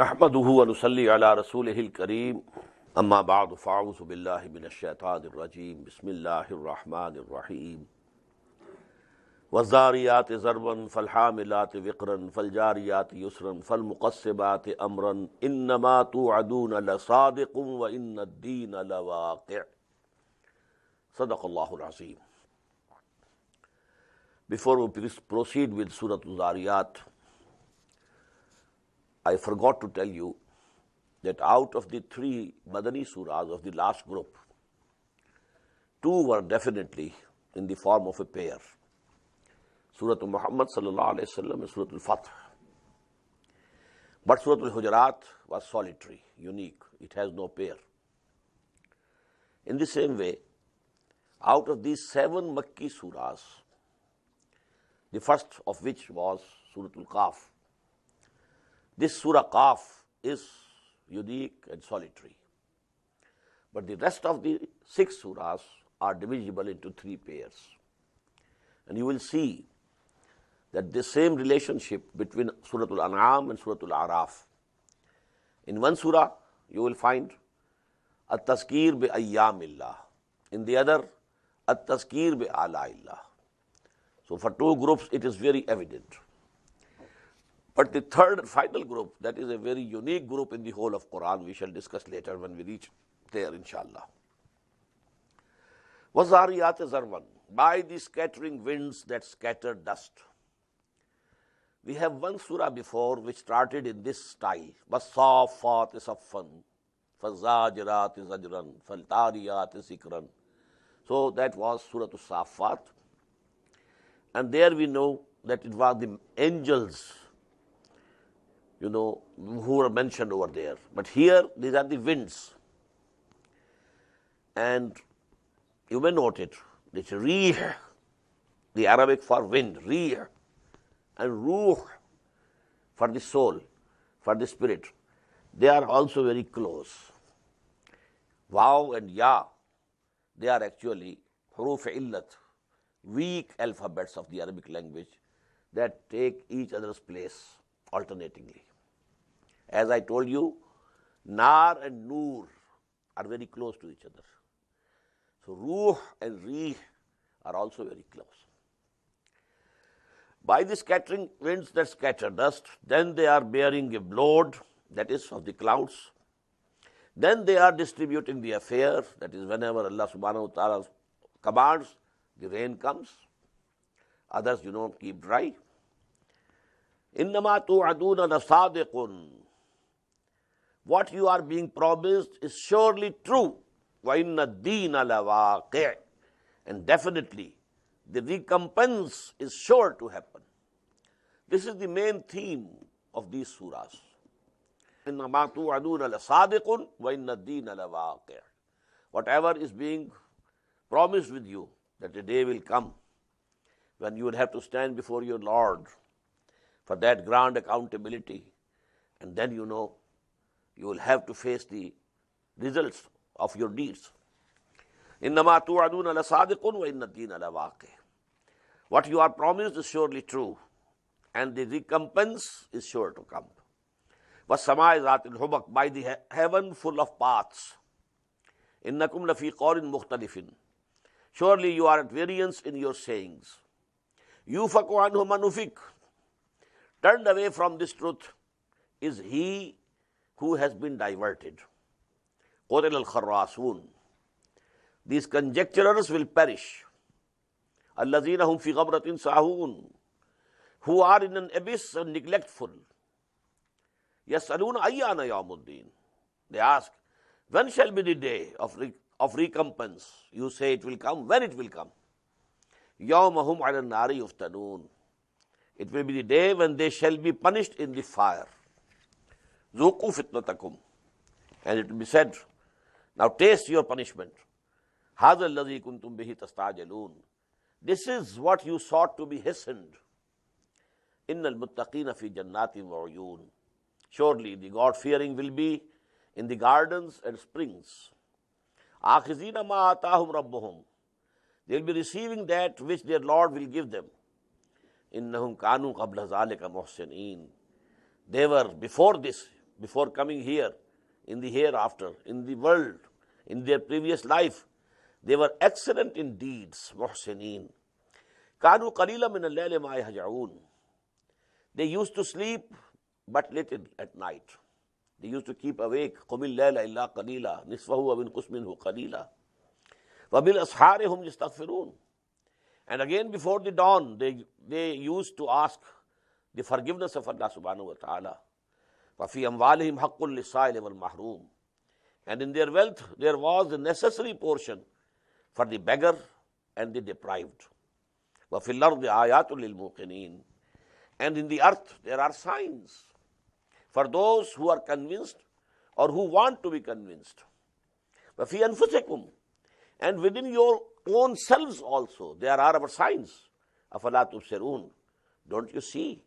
नहमदुहु व नुसल्ली अला रसूलिहिल करीम अम्मा बअद फ़अऊज़ु बिल्लाहि मिनश शैतानिर रजीम बिस्मिल्लाहिर रहमानिर रहीम वज़्ज़ारियात ज़रवन फ़लहामिलात विक़रन फ़लजारियात युसरन फ़लमुक़स्सिबात अमरन इन्नमा तुअदून लसादिक़ुन व इन्नद्दीन लवाक़ि'। सदक़ल्लाहुल अज़ीम। Before we proceed with Surah Ad-Zariyat, I forgot to tell you that out of the three Madani surahs of the last group, two were definitely in the form of a pair. Surah Muhammad sallallahu alayhi wa sallam and Surah Al-Fath. But Surah Al-Hujurat was solitary, unique. It has no pair. In the same way, out of these 7 Makki surahs, the first of which was Surah Al-Qaf, this Surah Qaf is unique and solitary. But the rest of the 6 surahs are divisible into 3 pairs. And you will see that the same relationship between Surah Al-An'am and Surah Al-A'raf. In one surah, you will find At-Tazkir bi-Ayyamillah. In the other, At-Tazkir bi-Ala'illah. So for 2 groups, it is very evident. But the third and final group, that is a very unique group in the whole of Quran, we shall discuss later when we reach there, inshallah. وَالزَّارِيَاتِ ذَرْوًا, by the scattering winds that scatter dust. We have one surah before which started in this style. وَالصَّافَّاتِ صَفًّا فَالزَّاجِرَاتِ زَجْرًا فَالْتَالِيَاتِ ذِكْرًا. So that was Surah As-Saffat. And there we know that it was the angels, who were mentioned over there. But here, these are the winds. And you may note it, it's rih, the Arabic for wind, rih, and ruh for the soul, for the spirit. They are also very close. Waw and ya, they are actually huruf illat, weak alphabets of the Arabic language that take each other's place alternatingly. As I told you, nar and nur are very close to each other. So ruh and rih are also very close. By the scattering winds that scatter dust, then they are bearing a load, that is of the clouds. Then they are distributing the affair, that is whenever Allah subhanahu wa ta'ala commands, the rain comes. Others, keep dry. إِنَّمَا تُوعَدُونَ لَصَادِقٌ. What you are being promised is surely true. وَإِنَّ الدِّينَ لَوَاقِعٌ. And definitely, the recompense is sure to happen. This is the main theme of these surahs. إِنَّمَا تُوعَدُونَ لَصَادِقٌ وَإِنَّ الدِّينَ لَوَاقِعٌ. Whatever is being promised with you, that a day will come when you will have to stand before your Lord for that grand accountability, and then you will have to face the results of your deeds. إِنَّمَا تُوعَدُونَ لَصَادِقٌ وَإِنَّ الدِّينَ لَوَاقِعٌ. What you are promised is surely true, and the recompense is sure to come. وَالسَّمَاءِ ذَاتِ الْحُبَقِ, by the heaven full of paths. إِنَّكُمْ لَفِي قَوْلٍ مُخْتَلِفٍ. Surely you are at variance in your sayings. يُوفَقُ عَنْهُ مَنْ أُفِكَ. Turned away from this truth is he who has been diverted. قُتِلَ الْخَرَّاصُونَ. These conjecturers will perish. الَّذِينَ هُمْ فِي غَمْرَةٍ سَاهُونَ. Who are in an abyss and neglectful. يَسْأَلُونَ أَيَّانَ يَوْمُ الدِّينِ. They ask, when shall be the day of recompense? You say it will come. When it will come? يَوْمَ هُمْ عَلَى النَّارِ يُفْتَنُونَ. It will be the day when they shall be punished in the fire. ذُوقُوا فِتْنَتَكُمْ. And it will be said, now taste your punishment. هَذَا الَّذِي كُنْتُمْ بِهِ تَسْتَعْجِلُونَ. This is what you sought to be hastened. إِنَّ الْمُتَّقِينَ فِي جَنَّاتٍ وَعُيُونٍ. Surely the God-fearing will be in the gardens and springs. آخِذِينَ مَا آتَاهُمْ رَبُّهُمْ. They will be receiving that which their Lord will give them. إِنَّهُمْ كَانُوا قَبْلَ ذَلِكَ مُحْسِنِينَ. They were before this, before coming here, in the hereafter, in the world, in their previous life, they were excellent in deeds, muhsineen. كَانُوا قَلِيلًا مِنَ اللَّيْلِ مَا يَهْجَعُونَ. They used to sleep but little at night. They used to keep awake. قُمِ اللَّيْلَ إِلَّا قَلِيلًا نِصْفَهُ وَمِنْقُصْ مِنْهُ قَلِيلًا وَبِالْأَسْحَارِ هُمْ يَسْتَغْفِرُونَ. And again before the dawn, they used to ask the forgiveness of Allah subhanahu wa ta'ala. وَفِي أَمْوَالِهِمْ حَقٌّ لِلسَّائِلِ وَالْمَحْرُومِ. And in their wealth there was the necessary portion for the beggar and the deprived. وَفِي الْأَرْضِ آيَاتٌ لِلْمُوقِنِينَ. And in the earth there are signs for those who are convinced or who want to be convinced. وَفِي أَنفُسِكُمْ. And within your own selves also there are our signs. أَفَلَا تُبْصِرُونَ. Don't you see?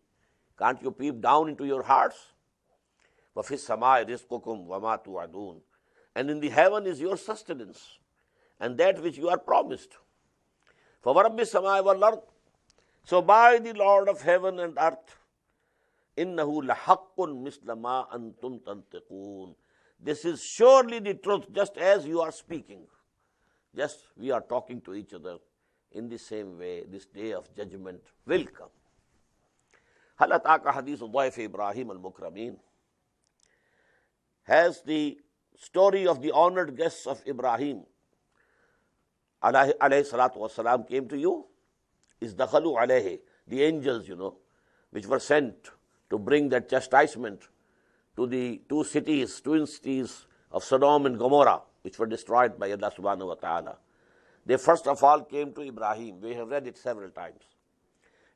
Can't you peep down into your hearts? وَفِي السَّمَاءِ رِزْقُكُمْ وَمَا تُوعَدُونَ. And in the heaven is your sustenance and that which you are promised. فَوَرَبِّ السَّمَاءِ وَالْأَرْضِ. So by the Lord of heaven and earth, إِنَّهُ لَحَقٌّ مِثْلَ مَا أَنْتُمْ تَنْطِقُونَ. This is surely the truth, just as you are speaking. Just we are talking to each other. In the same way, this day of judgment will come. هَلْ أَتَاكَ حَدِيثُ ضَيْفِ إِبْرَاهِيمَ الْمُكْرَمِينَ. Has the story of the honored guests of Ibrahim alayhi salatu wasalam came to you? Is dakhalu alayhi, the angels, which were sent to bring that chastisement to the twin cities of Sodom and Gomorrah, which were destroyed by Allah subhanahu wa ta'ala. They first of all came to Ibrahim. We have read it several times.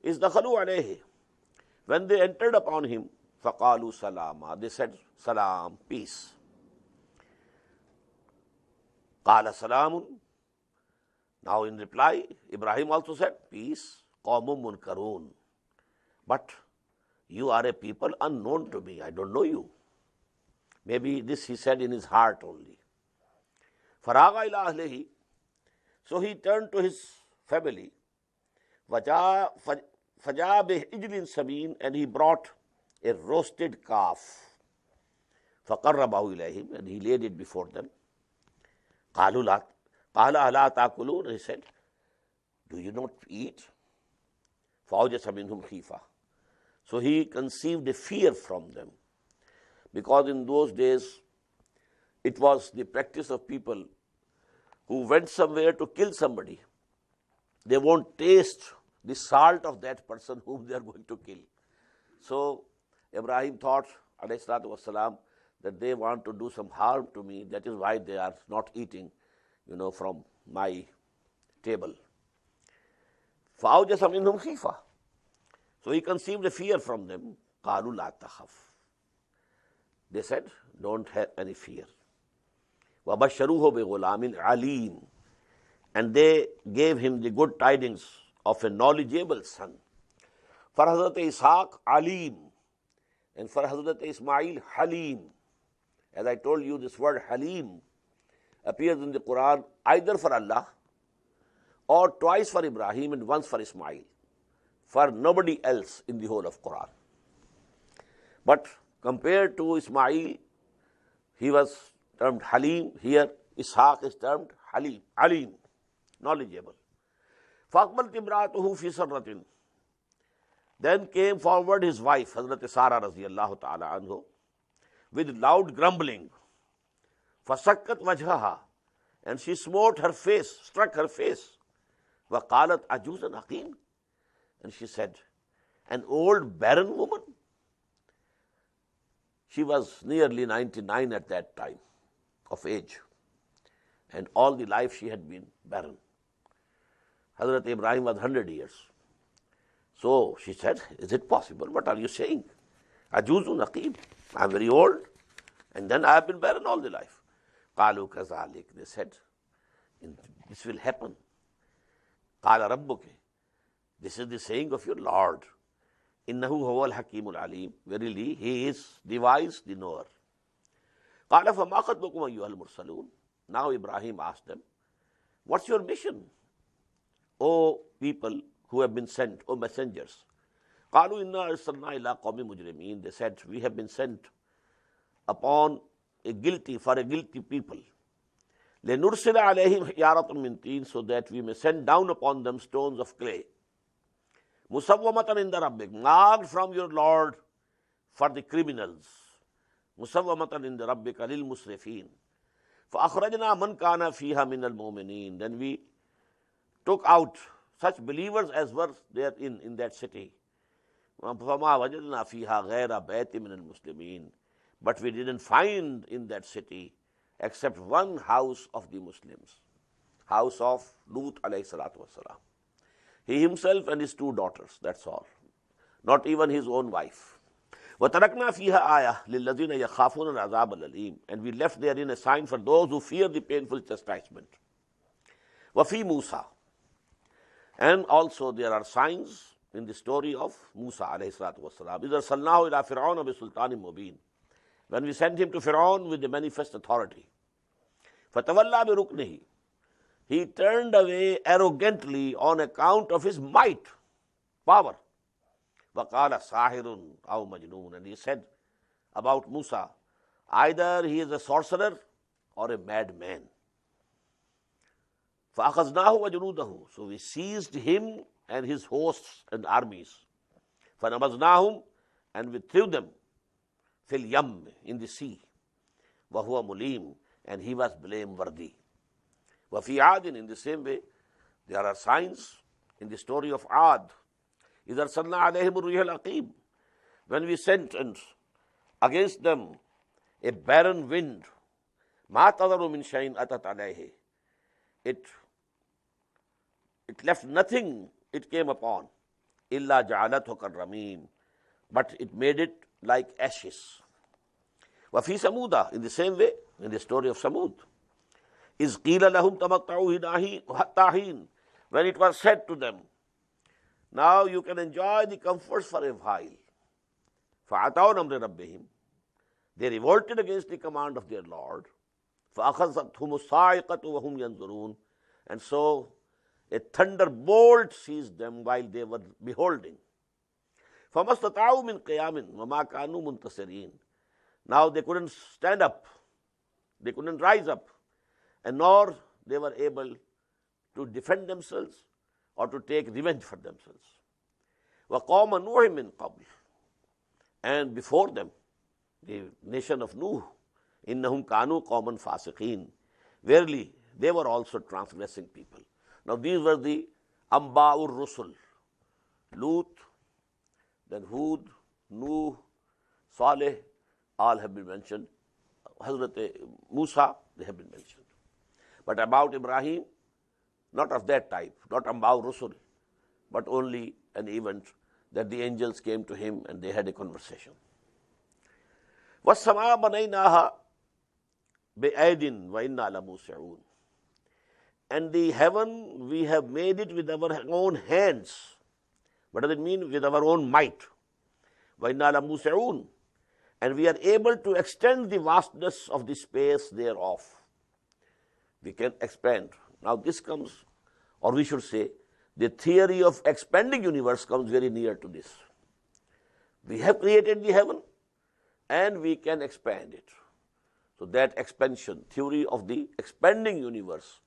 Is dakhalu alayhi. When they entered upon him, faqalu salama. They said, salam, peace. Qala salamun. Now in reply, Ibrahim also said, peace, qawmun munkarun. But you are a people unknown to me. I don't know you. Maybe this he said in his heart only. Faraga ila ahlihi. So he turned to his family. Faja bih ijlin samin. And he brought a roasted calf. Faqarrabahu ilayhim. And he laid it before them. Qala ala ta'kulun. He said, do you not eat? Fawjasa minhum khifa. So he conceived a fear from them. Because in those days, it was the practice of people who went somewhere to kill somebody. They won't taste the salt of that person whom they are going to kill. So Ibrahim thought, alayhi salatu wasalam, that they want to do some harm to me. That is why they are not eating, from my table. فَأَوْجَسَ مِنْهُمْ خِيفَةً. So he conceived a fear from them. قَالُوا لَا تَخَفْ. They said, don't have any fear. وَبَشَّرُوهُ بِغُلَامٍ عَلِيمٍ. And they gave him the good tidings of a knowledgeable son. For Hazrat Ishaq, Alim. And for Hazrat Ismail, Halim. As I told you, this word Halim appears in the Quran either for Allah or twice for Ibrahim and once for Ismail. For nobody else in the whole of Quran. But compared to Ismail, he was termed Halim. Here, Ishaq is termed Halim, Alim, knowledgeable. فَأَقْبَلَتْ امْرَأَتُهُ فِي سَرَّةٍ. Then came forward his wife, Hazrat Sarah radiyallahu ta'ala anhu, with loud grumbling. فَسَكَّتْ وَجْهَهَا. And she smote her face, struck her face. وَقَالَتْ عَجُوزًا عَقِيمٌ. And she said, an old barren woman? She was nearly 99 at that time of age. And all the life she had been barren. Hazrat Ibrahim was 100 years. So she said, is it possible? What are you saying? Ajuzun aqim. I'm very old, and then I have been barren all the life. Qalu kazalik. They said, this will happen. Qala rabbuke. This is the saying of your Lord. Innahu huwal hakimul alim. Verily, He is the wise, the knower. Qala fama khatbukum ayyuhal mursalun. Now Ibrahim asked them, what's your mission, O people who have been sent, O messengers? Qalu inna arsalna ila qawmi mujrimin. They said, we have been sent upon for a guilty people. Lenursila alayhim hiyaratum min teen, so that we may send down upon them stones of clay. Musawwamatan inda rabbik, marked from your Lord for the criminals. Musawwamatan inda rabbika lil musrifin. فَأَخْرَجْنَا مَنْ كَانَ فِيهَا مِنَ الْمُؤْمِنِينَ. Then we took out such believers as were there in that city. فَمَا وَجَدْنَا فِيهَا غَيْرَ بَيْتٍ مِنَ الْمُسْلِمِينَ. But we didn't find in that city except one house of the Muslims, house of Lut alayhi salatu wasalam. He himself and his two daughters, that's all. Not even his own wife. وَتَرَكْنَا فِيهَا آيَةً لِلَّذِينَ يَخَافُونَ الْعَذَابَ الْأَلِيمَ. And we left therein a sign for those who fear the painful chastisement. وَفِي Musa. And also there are signs in the story of Musa alayhi salatu wasalam. إِذَا أَرْسَلْنَاهُ إِلَىٰ فِرْعَوْنَ بِسُلْطَانٍ مُبِينٍ. When we sent him to Fir'aun with the manifest authority. فَتَوَلَّى بِرُكْنِهِ. He turned away arrogantly on account of his might, power. وَقَالَ سَاحِرٌ أَوْ مَجْنُونَ. And he said about Musa, either he is a sorcerer or a madman. فَأَخَذْنَاهُ وَجُنُودَهُ. So we seized him and his hosts and armies. فَنَبَذْنَاهُمْ. And we threw them fil yam, in the sea. وَهُوَ مُلِيمٌ. And he was blameworthy. وَفِي عَادٍ. In the same way, there are signs in the story of Ad. إِذَا أَرْسَلْنَا عَلَيْهِمُ الرِّيحَ الْعَقِيمَ. When we sent against them a barren wind, مَا تَذَرُ مِنْ شَيْءٍ أَتَتْ عَلَيْهِ. It left nothing it came upon. إِلَّا جَعَلَتْهُ كَالرَّمِيمِ. But it made it like ashes. وَفِي سَمُودَ. In the same way, in the story of Samud. إِذْ قِيلَ لَهُمْ تَمَتَّعُوا حَتَّى حِينٍ. When it was said to them, now you can enjoy the comforts for a while. فَعَتَوْا نَمْرِ رَبِّهِمْ. They revolted against the command of their Lord. فَأَخَذَتْهُمُ الصَّاعِقَةُ وَهُمْ يَنْظُرُونَ. And so a thunderbolt seized them while they were beholding. فَمَا اسْتَطَاعُوا مِنْ قِيَامٍ وَمَا كَانُوا مُنْتَصِرِينَ. Now they couldn't stand up, they couldn't rise up, and nor they were able to defend themselves or to take revenge for themselves. وَقَوْمَ نُوحٍ مِّن قَبْلِ. And before them, the nation of Nuh, إِنَّهُمْ كَانُوا قَوْمًا فَاسِقِينَ. Verily, they were also transgressing people. Now these were the Amba'ur Rusul. Lut, then Hud, Nuh, Saleh, all have been mentioned. Hazrat Musa, they have been mentioned. But about Ibrahim, not of that type, not Amba'ur Rusul, but only an event that the angels came to him and they had a conversation. وَالسَّمَاءَ بَنَيْنَاهَا بِأَيْدٍ وَإِنَّا لَمُوسِعُونَ. And the heaven, we have made it with our own hands. What does it mean? With our own might. وَإِنَّا لَمُوسِعُونَ. And we are able to extend the vastness of the space thereof. We can expand. Now this comes, or we should say, the theory of expanding universe comes very near to this. We have created the heaven and we can expand it. So that expansion, theory of the expanding universe,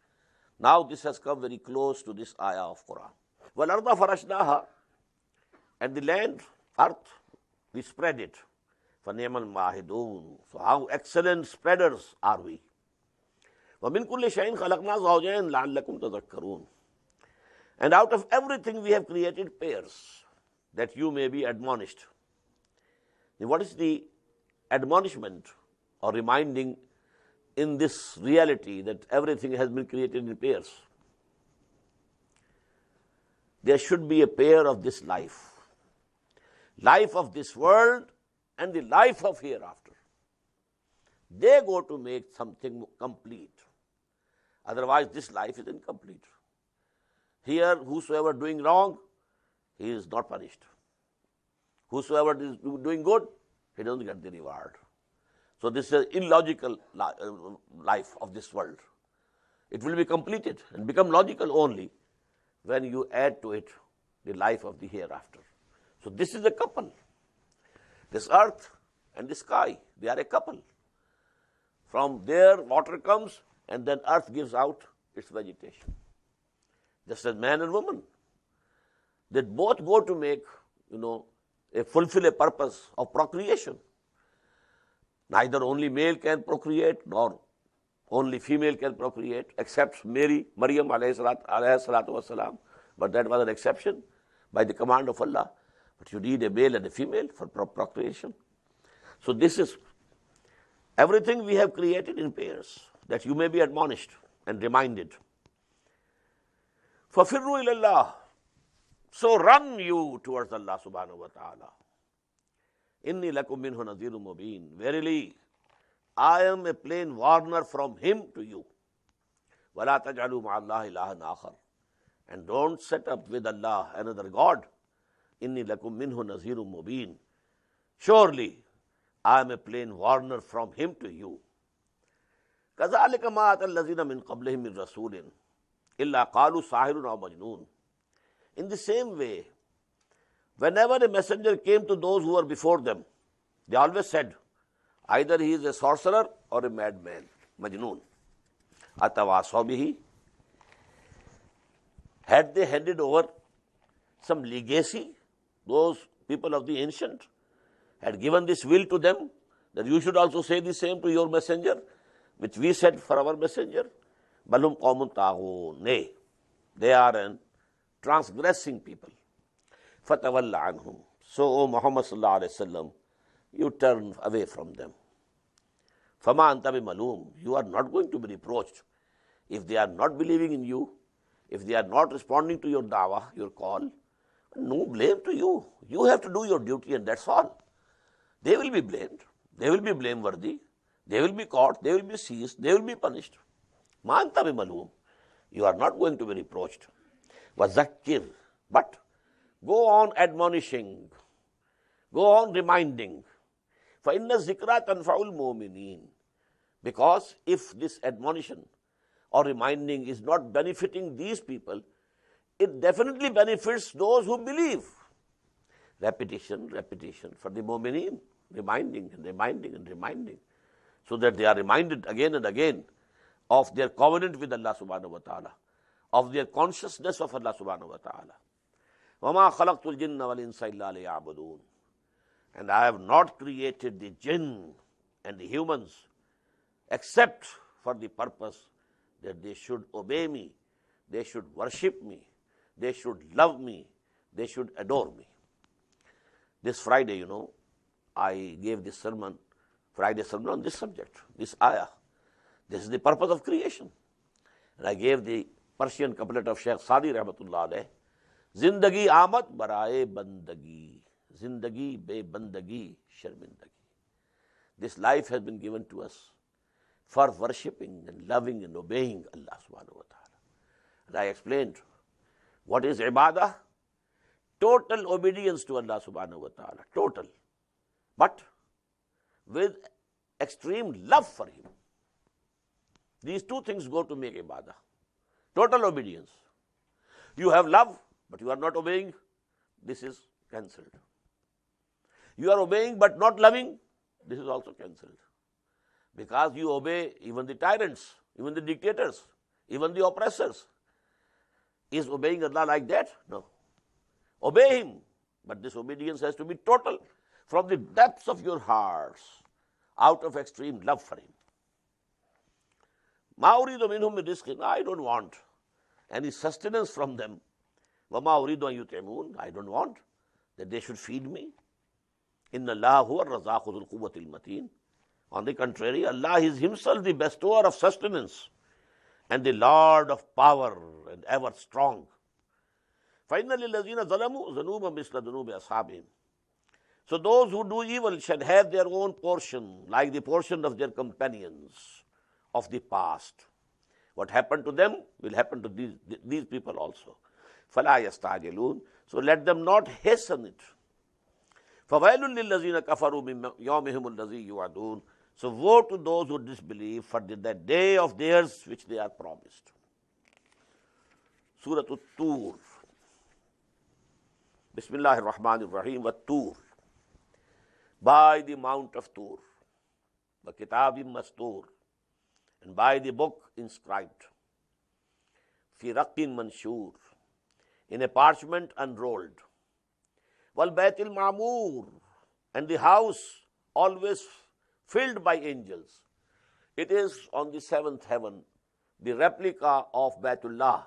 now this has come very close to this ayah of Quran. وَالْأَرْضَ فَرَشْنَاهَا. And the land, earth, we spread it. فَنِعْمَ الْمَاهِدُونَ. So how excellent spreaders are we. وَمِنْ كُلِّ شَيْءٍ خَلَقْنَا زَوْجَيْنِ لَعَلَّكُمْ تَذَكَّرُونَ. And out of everything we have created pairs, that you may be admonished. Now, what is the admonishment or reminding in this reality that everything has been created in pairs? There should be a pair of this life of this world and the life of hereafter. They go to make something complete. Otherwise, this life is incomplete. Here, whosoever doing wrong, he is not punished. Whosoever is doing good, he doesn't get the reward. So this is an illogical life of this world. It will be completed and become logical only when you add to it the life of the hereafter. So this is a couple. This earth and the sky, they are a couple. From there water comes and then earth gives out its vegetation. Just as man and woman, they both go to make, fulfill a purpose of procreation. Neither only male can procreate nor only female can procreate, except Maryam alayhi salatu wasalam. But that was an exception by the command of Allah. But you need a male and a female for procreation. So this is everything we have created in pairs, that you may be admonished and reminded. فَفِرُّوا إِلَى اللَّهِ. So run you towards Allah subhanahu wa ta'ala. إِنِّي لَكُمْ مِنْهُ نَذِيرٌ مُبِينٌ. Verily, I am a plain warner from him to you. وَلَا تَجْعَلُوا مَعَ اللَّهِ إِلَهًا آخَرَ. And don't set up with Allah another God. إِنِّي لَكُمْ مِنْهُ نَذِيرٌ مُبِينٌ. Surely, I am a plain warner from him to you. كَذَلِكَ مَا أَتَى الَّذِينَ مِنْ قَبْلِهِمْ مِنْ رَسُولٍ إِلَّا قَالُوا سَاحِرٌ أَوْ مَجْنُونٌ. In the same way, whenever a messenger came to those who were before them, they always said, either he is a sorcerer or a madman, Majnoon. Atawasaw bihi. Had they handed over some legacy, those people of the ancient had given this will to them, that you should also say the same to your messenger, which we said for our messenger. Balhum qawmun taghun. Nay, they are an transgressing people. Fatawalla anhum. So, O Muhammad sallallahu alayhi wa sallam, you turn away from them. Fama anta bimalum. You are not going to be reproached. If they are not believing in you, if they are not responding to your dawah, your call, no blame to you. You have to do your duty and that's all. They will be blamed. They will be blameworthy. They will be caught. They will be seized. They will be punished. Ma anta bimalum. You are not going to be reproached. Wazakkir. But go on admonishing. Go on reminding. فَإِنَّ الذِّكْرَى تَنْفَعُ الْمُؤْمِنِينَ. Because if this admonition or reminding is not benefiting these people, it definitely benefits those who believe. Repetition for the mu'mineen, reminding and reminding and reminding, so that they are reminded again and again of their covenant with Allah subhanahu wa ta'ala, of their consciousness of Allah subhanahu wa ta'ala. وَمَا خَلَقْتُ الْجِنَّ وَالْإِنسَ إِلَّا لِيَعْبُدُونَ. And I have not created the jinn and the humans except for the purpose that they should obey me, they should worship me, they should love me, they should adore me. This Friday, I gave this sermon, Friday sermon on this subject, this ayah. This is the purpose of creation. And I gave the Persian couplet of Shaykh Sadi Rahmatullah alayh. Zindagi Ahmad baraye bandagi. Zindagi be bandagi sharmindagi. This life has been given to us for worshipping and loving and obeying Allah subhanahu wa ta'ala. And I explained what is ibadah? Total obedience to Allah subhanahu wa ta'ala. Total. But with extreme love for Him. These two things go to make ibadah. Total obedience. You have love, but you are not obeying, this is cancelled. You are obeying but not loving, this is also cancelled. Because you obey even the tyrants, even the dictators, even the oppressors. Is obeying Allah like that? No. Obey Him, but this obedience has to be total, from the depths of your hearts, out of extreme love for Him. Ma uridu minhum min rizqin. I don't want any sustenance from them. Wa ma uridu an yut'imun. I don't want that they should feed me. Inna Allah huwa ar-razzaqu dhul quwwatil mateen. On the contrary, Allah is Himself the bestower of sustenance and the Lord of power and ever strong. فَإِنَّ لِلَّذِينَ ظَلَمُوا ذُنُوبًا مِثْلَ ذُنُوبِ أَصْحَابِهِمْ. So those who do evil shall have their own portion, like the portion of their companions of the past. What happened to them will happen to these people also. فَلَا يَسْتَعْجِلُونَ. So let them not hasten it. فَوَيْلٌ لِلَّذِينَ كَفَرُوا مِنْ يَوْمِهِمُ الَّذِي يُوعَدُونَ. So woe to those who disbelieve for that day of theirs which they are promised. Surah At-Tur. Bismillahir Rahmanir Rahim. At-Tur. By the mount of Tur, the Kitabim Mastur, and by the book inscribed, fi raqqin manshur, in a parchment unrolled, wal Baitul Ma'mur, and the house always filled by angels. It is on the seventh heaven, the replica of Baitullah,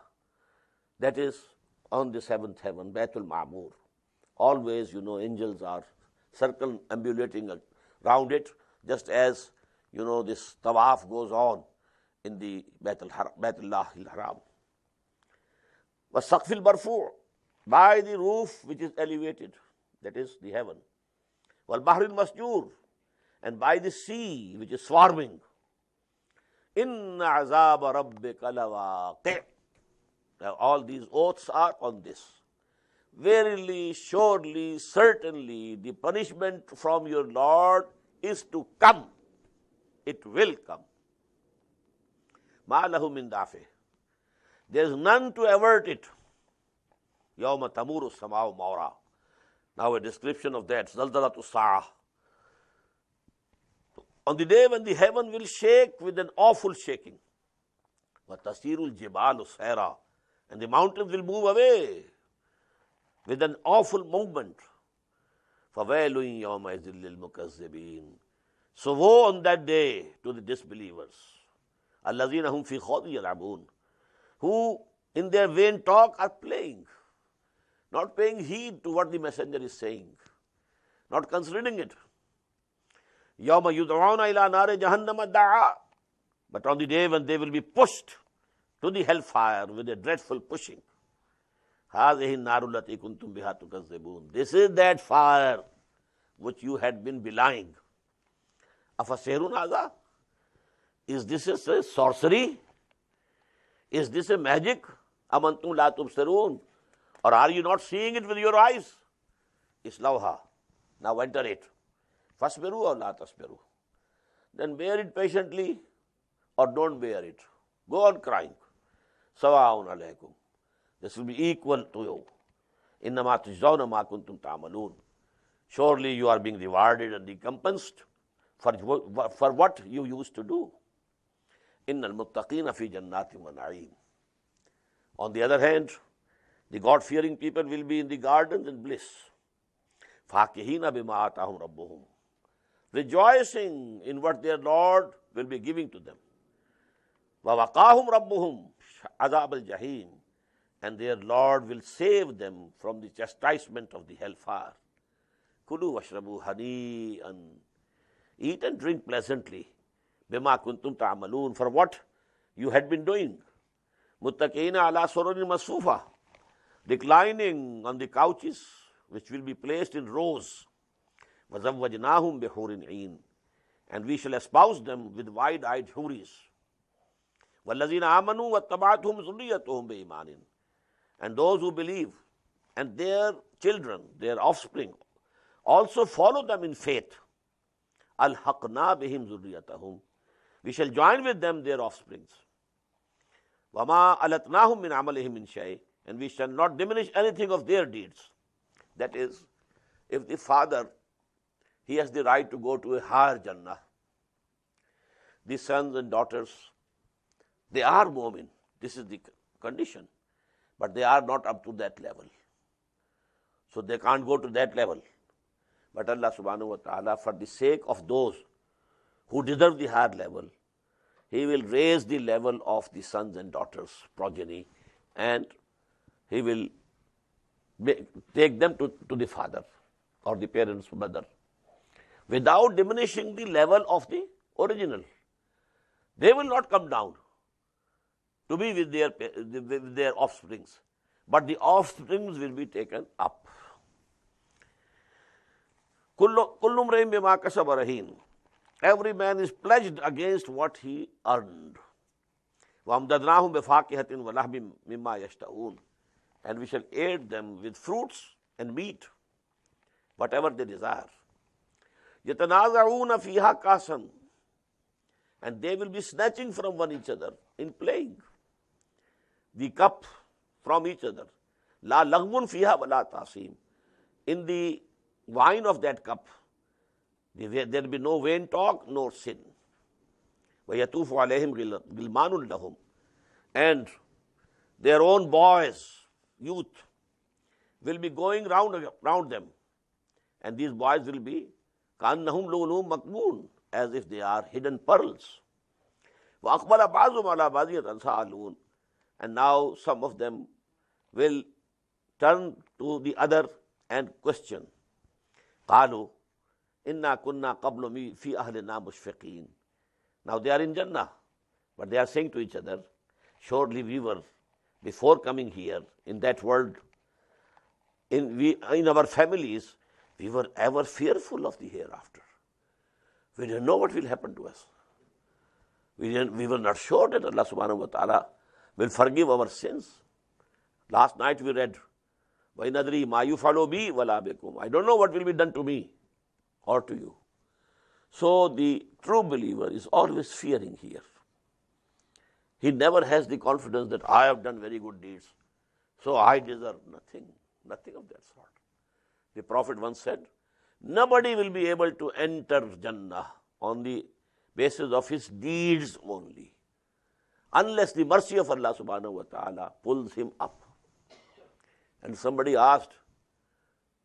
that is on the seventh heaven, Baitul Ma'mur. Always, angels are circumambulating around it, just as, this tawaf goes on in the Baitullah al-Haram. وَالسَّقْفِ الْمَرْفُوعِ, by the roof which is elevated, that is the heaven. وَالْبَحْرِ الْمَسْجُورِ, and by the sea which is swarming. إِنَّ عَذَابَ رَبِّكَ لَوَاقِعٌ. Now all these oaths are on this. Verily, surely, certainly, the punishment from your Lord is to come. It will come. مَا لَهُ مِنْ دَافِعٍ. There is none to avert it. يَوْمَ تَمُورُ السَّمَاءُ مَوْرًا. Now a description of that. زَلْزَلَةُ السَّاعَةِ. On the day when the heaven will shake with an awful shaking. وَتَسِيرُ الْجِبَالُ سَيْرًا. And the mountains will move away with an awful movement. فَوَيْلٌ يَوْمَئِذٍ لِلْمُكَذِّبِينَ. So woe on that day to the disbelievers. الَّذِينَ هُمْ فِي خَوْضٍ يَلْعَبُونَ. Who in their vain talk are playing, not paying heed to what the messenger is saying, not considering it. يَوْمَ يُدْعَوْنَ إِلَى نَارِ جَهَنَّمَ دَعَا. But on the day when they will be pushed to the hellfire with a dreadful pushing. هَذِهِ النَّارُ الَّتِي كُنْتُمْ بِهَا تُكَذِّبُونَ. This is that fire which you had been belying. أَفَسِحْرٌ هَذَا. Is this a sorcery? Is this a magic? أَمْ أَنْتُمْ لَا تُبْصِرُونَ. Or are you not seeing it with your eyes? إِصْلَوْهَا. Now enter it. فَاصْبِرُوا أَوْ لَا تَصْبِرُوا. Then bear it patiently or don't bear it. Go on crying. سَوَاءٌ عَلَيْكُمْ. This will be equal to you. إِنَّمَا تُجْزَوْنَ مَا كُنْتُمْ تَعْمَلُونَ. Surely you are being rewarded and recompensed for what you used to do. إِنَّ الْمُتَّقِينَ فِي جَنَّاتٍ وَنَعِيمٍ. On the other hand, the God-fearing people will be in the gardens and bliss. فَاكِهِينَ بِمَا آتَاهُمْ رَبُّهُمْ. Rejoicing in what their Lord will be giving to them. وَوَقَاهُمْ رَبُّهُمْ عَذَابَ الْجَحِيمِ. And their Lord will save them from the chastisement of the hellfire. كُلُوا وَاشْرَبُوا هَنِيئًا. Eat and drink pleasantly. بِمَا كُنْتُمْ تَعْمَلُونَ. For what you had been doing. مُتَّكِئِينَ عَلَى سُرُرٍ مَصْفُوفَةٍ. Reclining on the couches which will be placed in rows. وَزَوَّجْنَاهُمْ بِحُورٍ عِينٍ. And we shall espouse them with wide-eyed huris. وَالَّذِينَ آمَنُوا وَاتَّبَعَتْهُمْ ذُرِّيَّتُهُمْ بِإِيمَانٍ. And those who believe and their children, their offspring, also follow them in faith. أَلْحَقْنَا بِهِمْ ذُرِّيَّتَهُمْ. We shall join with them their offsprings. وَمَا أَلَتْنَاهُمْ مِنْ عَمَلِهِمْ مِنْ شَيْءٍ. And we shall not diminish anything of their deeds. That is, if the father, he has the right to go to a higher Jannah. The sons and daughters, they are mu'min. This is the condition. But they are not up to that level. So they can't go to that level. But Allah subhanahu wa ta'ala, for the sake of those who deserve the higher level, He will raise the level of the sons and daughters, progeny, and He will take them to the father or the parents' mother, without diminishing the level of the original. They will not come down to be with their offsprings, but the offsprings will be taken up. Kullu mrain bima kasaba rahin. Every man is pledged against what he earned. وَأَمْدَدْنَاهُمْ بِفَاكِهَةٍ وَلَحْمٍ مِمَّا يَشْتَهُونَ. And we shall aid them with fruits and meat, whatever they desire. يَتَنَازَعُونَ فِيهَا كَاسًا. And they will be snatching from one each other in playing the cup from each other. لَا لَغْمٌ فِيهَا وَلَا تَعْصِيمٌ. In the wine of that cup, there will be no vain talk, nor sin. وَيَطُوفُ عَلَيْهِمْ غِلْمَانٌ لَهُمْ. And their own boys, youth, will be going round them. And these boys will be كَأَنَّهُمْ لُؤْلُؤٌ مَكْنُونٌ, as if they are hidden pearls. وَأَقْبَلَ بَعْضُهُمْ عَلَى بَعْضٍ يَتَسَاءَلُونَ. And now some of them will turn to the other and question. قَالُوا إِنَّا كُنَّا قَبْلُ فِي أَهْلِنَا مُشْفِقِينَ. Now they are in Jannah, but they are saying to each other, surely we were, before coming here, in that world, in our families, we were ever fearful of the hereafter. We didn't know what will happen to us. We were not sure that Allah subhanahu wa ta'ala will forgive our sins. Last night we read, وَإِنْ أَدْرِي مَا يُفْعَلُ بِي وَلَا بِكُمْ. I don't know what will be done to me or to you. So the true believer is always fearing here. He never has the confidence that I have done very good deeds, so I deserve nothing. Nothing of that sort. The Prophet once said, nobody will be able to enter Jannah on the basis of his deeds only, unless the mercy of Allah subhanahu wa ta'ala pulls him up. And somebody asked,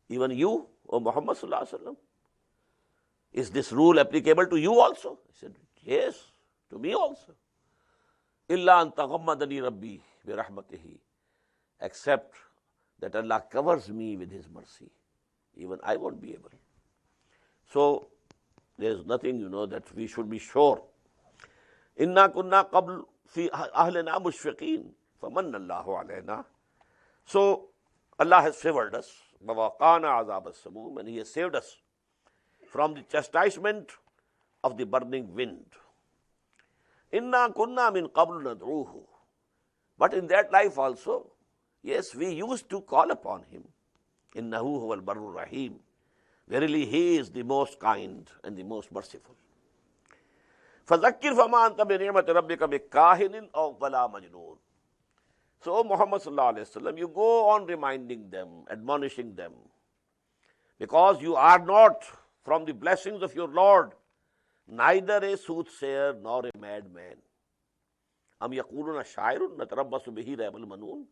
even you, O Muhammad sallallahu alaihi wasallam, is this rule applicable to you also? He said, yes, to me also. إِلَّا أَن تَغَمَّدَنِي رَبِّي بِرَحْمَتِهِ. Except that Allah covers me with His mercy. Even I won't be able. So, there is nothing, that we should be sure. إِنَّا كُنَّا قَبْلُ فِي أَهْلِنَا مُشْفِقِينَ فَمَنَّ اللَّهُ عَلَيْنَا. So, Allah has favored us. وَوَقَانَا عَذَابَ السَّمُومِ. And He has saved us from the chastisement of the burning wind. Inna kunna min qablu nad'uhu. But in that life also, yes, we used to call upon Him. Innahu huwal barrur rahim. Verily He is the most kind and the most merciful. فَذَكِّرْ فَمَا أَنْتَ بِنِعْمَةِ رَبِّكَ بِكَاهِنٍ أَوْ وَلَا مَجْنُونٍ. So Muhammad sallallahu alaihi wasallam, you go on reminding them, admonishing them, because you are not from the blessings of your Lord, neither a soothsayer nor a madman. Am yaquluna sha'irun natarabbasu bihi raybal manun.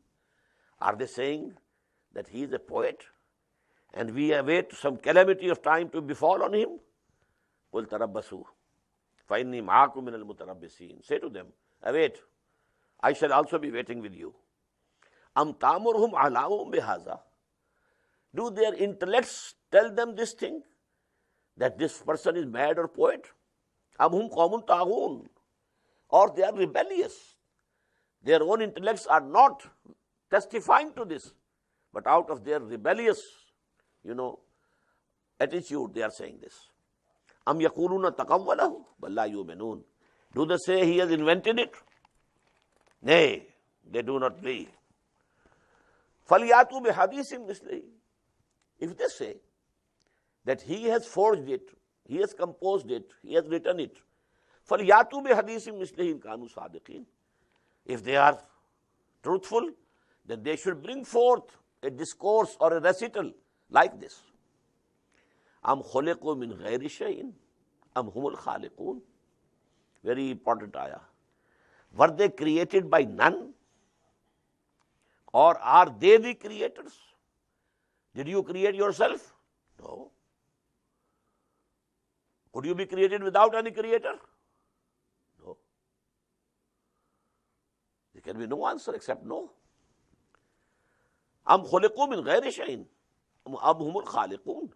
Are they saying that he is a poet and we await some calamity of time to befall on him? Qul tarabbasu fa inni ma'akum minal mutarabbisin. Say to them, await, I shall also be waiting with you. Am ta'murhum alamum bihaza. Do their intellects tell them this thing, that this person is mad or poet? Abhum qawmun taghun. Or they are rebellious. Their own intellects are not testifying to this, but out of their rebellious, attitude, they are saying this. Am yaquluna taqawwalahu bal la yu'minun. Do they say he has invented it? Nay, they do not believe. Falyatu bihadithin mislihi. If they say that he has forged it, he has composed it, he has written it, فَلْيَأْتُوا بِحَدِيثٍ مِثْلِهِ إِنْ كَانُوا صَادِقِينَ. If they are truthful, then they should bring forth a discourse or a recital like this. أَمْ خُلِقُوا مِنْ غَيْرِ شَيْءٍ أَمْ هُمُ الْخَالِقُونَ. Very important ayah. Were they created by none? Or are they the creators? Did you create yourself? No. Could you be created without any creator? No. There can be no answer except no. Am khuliqu min ghayri shay'in am humul khaliqun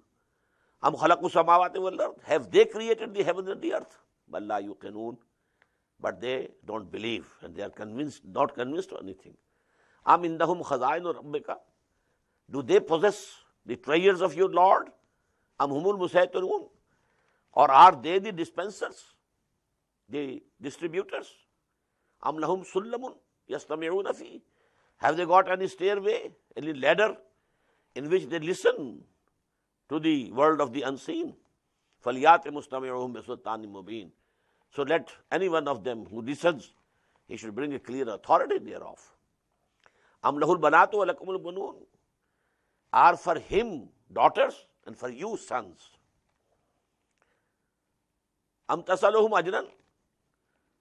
am khalaqu samawati wal ard. Have they created the heavens and the earth? Bal la yuqinun. But they don't believe and they are not convinced of anything. Am indahum khazainu rabbika. Do they possess the treasures of your Lord? Am humul musaytirun? Or are they the dispensers, the distributors? Am lahum sullamun yastami'una fi? Have they got any stairway, any ladder in which they listen to the world of the unseen? فَلْيَاتِ مُسْتَمِعُهُمْ بِسُلْطَانٍ مُبِينٍ. So let any one of them who listens, he should bring a clear authority thereof. أَمْ لَهُ الْبَنَاتُ وَلَكُمُ الْبُنُونَ? Are for him daughters and for you sons. أَمْ تَسَأَلُهُمْ أَجْرًا?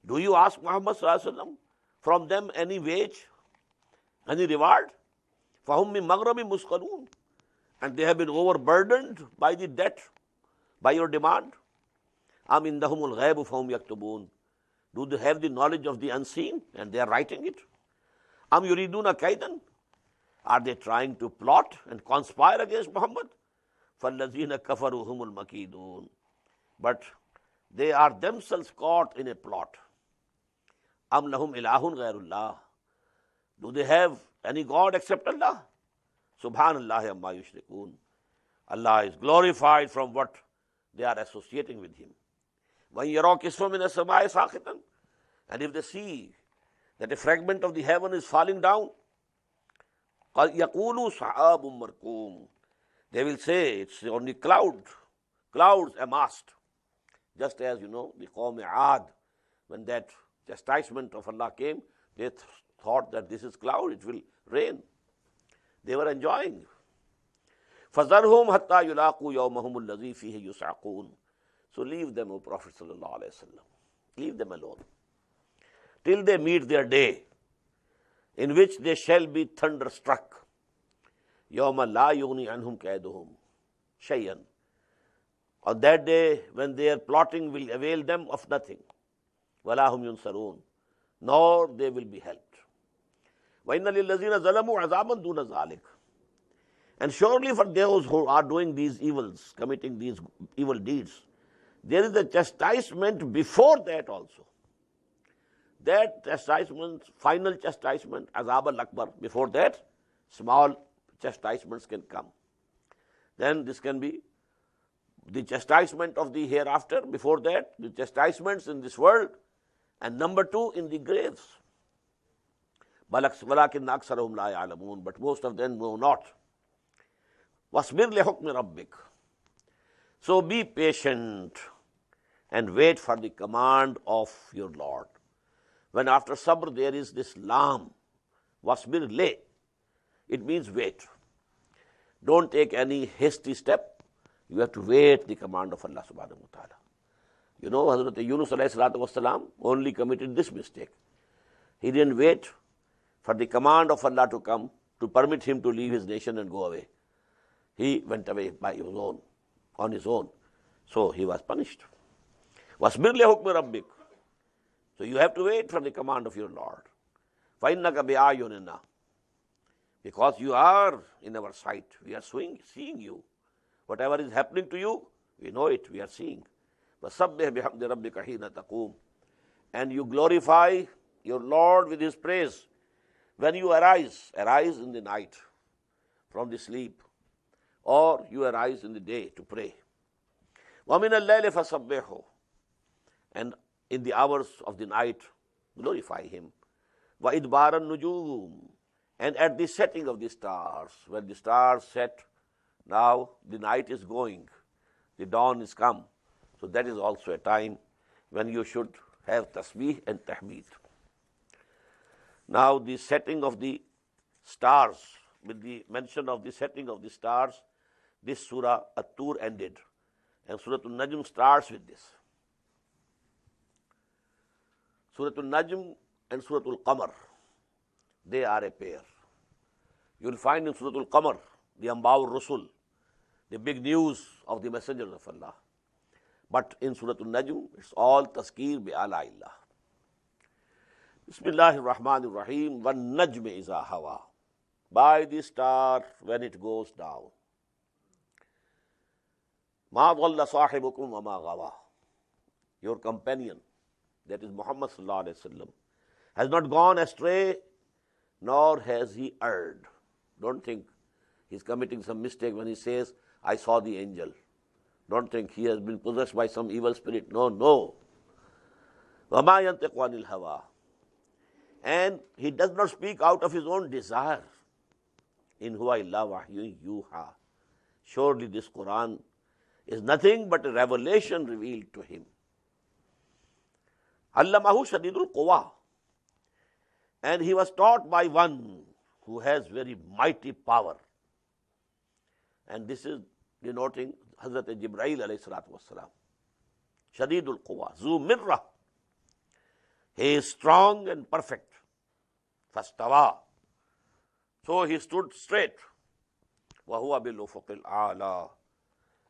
Do you ask Muhammad sallallahu alaihi wasallam from them any wage, any reward? فَهُمْ مِنْ مَغْرَمٍ مُسْقَلُونَ. And they have been overburdened by the debt, by your demand. أَمْ إِنْدَهُمُ الْغَيْبُ فَهُمْ يَكْتُبُونَ. Do they have the knowledge of the unseen and they are writing it? أَمْ يُرِيدُونَ كَيْدًا. Are they trying to plot and conspire against Muhammad? فَالَّذِينَ كَفَرُوا هُمُ الْمَكِيدُونَ. But they are themselves caught in a plot. أَمْ لَهُمْ إِلَهٌ غَيْرُ اللَّهِ. Do they have any God except Allah? Subhanallah amma yushrikun. Allah is glorified from what they are associating with Him. وَإِنْ يَرَوْا كِسْفًا مِنَ السَّمَاءِ سَاقِطًا. And if they see that a fragment of the heaven is falling down, يَقُولُوا سَحَابٌ مَرْكُومٌ. They will say it's only clouds amassed. Just as you know, the Qawm Ad, when that chastisement of Allah came, they thought that this is cloud, it will rain. They were enjoying. فَذَرْهُمْ حَتَّى يُلَاقُوا يَوْمَهُمُ الَّذِي فِيهِ يُسْعَقُونَ. So leave them, O Prophet sallallahu alaihi wasallam. Leave them alone till they meet their day, in which they shall be thunderstruck. يَوْمَ لَا يُغْنِي عَنْهُمْ كَيْدُهُمْ شَيْئًا. On that day, when their plotting will avail them of nothing. وَلَا هُمْ يُنْصَرُونَ. Nor they will be helped. وَإِنَّ لِلَّذِينَ ظَلَمُوا عَذَابًا دُونَ ذَلِكَ. And surely for those who are doing these evils, committing these evil deeds, there is a chastisement before that also. That chastisement, final chastisement, azab al-akbar, before that, small chastisements can come. Then this can be the chastisement of the hereafter, before that, the chastisements in this world, and number two, in the graves. وَلَكِنَّ أَكْثَرَهُمْ لَا يَعْلَمُونَ. But most of them know not. وَاصْبِرْ لِحُكْمِ رَبِّكَ. So be patient and wait for the command of your Lord. When after sabr there is this lam, wasbir le, it means wait. Don't take any hasty step. You have to wait the command of Allah subhanahu wa ta'ala. You know, Hazrat Yunus alayhi salatu wasalam only committed this mistake. He didn't wait for the command of Allah to come to permit him to leave his nation and go away. He went away by his own, on his own. So he was punished. وَاصْبِرْ لِحُكْمِ رَبِّكَ. So you have to wait for the command of your Lord. فَإِنَّكَ بِأَعْيُنِنَا. Because you are in our sight. We are seeing you. Whatever is happening to you, we know it, we are seeing. وَسَبِّحْ بِحَمْدِ رَبِّكَ حِينَ تَقُومُ. And you glorify your Lord with His praise when you arise in the night from the sleep, or you arise in the day to pray. وَمِنَ اللَّيْلِ فَسَبِّحْهُ. And in the hours of the night, glorify Him. وَإِدْبَارَ النُّجُومِ. And at the setting of the stars, when the stars set, now the night is going, the dawn is come. So that is also a time when you should have tasbih and tahmeed. Now the setting of the stars, with the mention of the setting of the stars, this surah At-Tur ended. And Surah Najm starts with this. Surah Najm and Surah Al-Qamar, they are a pair. You will find in Surah Al-Qamar the Amba'ur Rusul, the big news of the messengers of Allah. But in Surah Al-Najm, it's all tazkir bi ala illah. Bismillahir Rahmanir Rahim. Wan najmi iza hawa. By the star when it goes down. Ma dhalla sahibukum wa ma ghawa. Your companion, that is Muhammad sallallahu alaihi wasallam, has not gone astray, nor has he erred. Don't think he's committing some mistake when he says, I saw the angel. Don't think he has been possessed by some evil spirit. No, no. وَمَا يَنْطِقُ عَنِ الْهَوَىٰ. And he does not speak out of his own desire. In huwa illa wahyun yuha. Surely this Quran is nothing but a revelation revealed to him. Allamahu shadidul quwa. And he was taught by one who has very mighty power. And this is denoting Hazrat Jibreel alayhi salatu wassalam. Shadidul quwa, zu mirrah. He is strong and perfect. Fastawa. So he stood straight. وَهُوَ بِالْأُفُقِ الْأَعْلَى.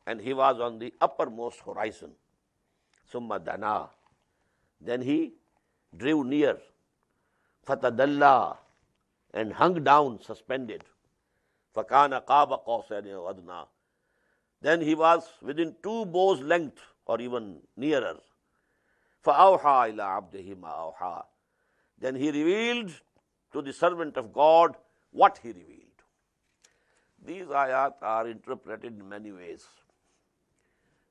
And he was on the uppermost horizon. ثُمَّ دَنَا. Then he drew near. فَتَدَلَّى. And hung down, suspended. فَكَانَ قَابَ قَوْسَيْنِ أَوْ أَدْنَى. Then he was within 2 bows' length, or even nearer. فَأَوْحَى إِلَىٰ عَبْدِهِ مَا أَوْحَى. Then he revealed to the servant of God what he revealed. These ayat are interpreted in many ways.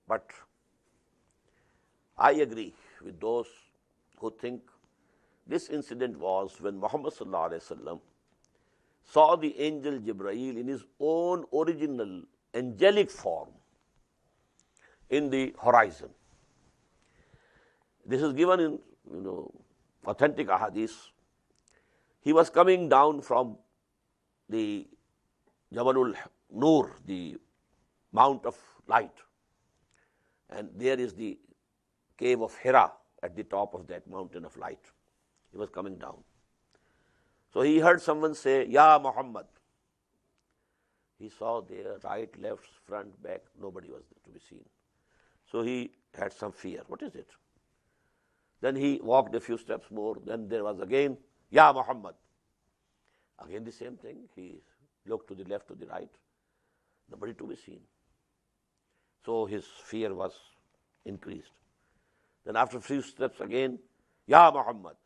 But I agree with those who think this incident was when Muhammad sallallahu alaihi wasallam saw the angel Jibreel in his own original angelic form in the horizon. This is given in authentic ahadith. He was coming down from the Bayan-ul-Huda, the Mount of Light, and there is the cave of Hira at the top of that mountain of light. He was coming down. So he heard someone say, Ya Muhammad. He saw there, right, left, front, back, nobody was there to be seen. So he had some fear. What is it? Then he walked a few steps more. Then there was again, Ya Muhammad. Again the same thing. He looked to the left, to the right. Nobody to be seen. So his fear was increased. Then after a few steps again, Ya Muhammad.